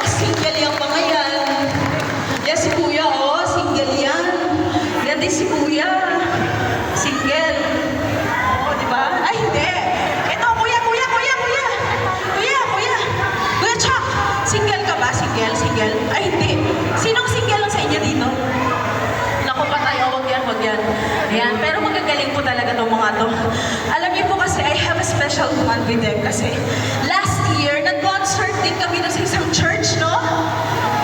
single yung mga yan. Yan si Kuya, oh, single yan. Yan din si Kuya. Single. Oo, di ba? Ay, hindi. Ito, Kuya. Kuya Chuck, single ka ba? Single. Ay, hindi. Sinong single lang sa inyo dito? Naku, patay. Oh, wag yan. Ayan, pero magagaling po talaga itong mga to. Alam niyo po kasi, I have a special bond with them kasi last year, nag-concert din kami sa isang church, no?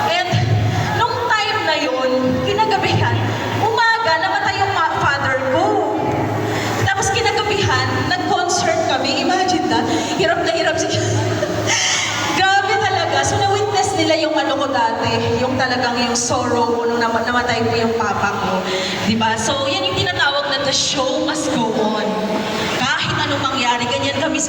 And nung time na yun, kinagabihan, umaga, namatay yung father ko. Tapos kinagabihan, nag-concert kami. Imagine that. Hirap na hirap siya. Grabe talaga. So, na-witness nila yung ano ko dati, yung talagang yung sorrow ko nung namatay ko yung papa ko. Diba? So, yan yung tinatawag na the show must go on. Kahit anong mangyari, ganyan kami sa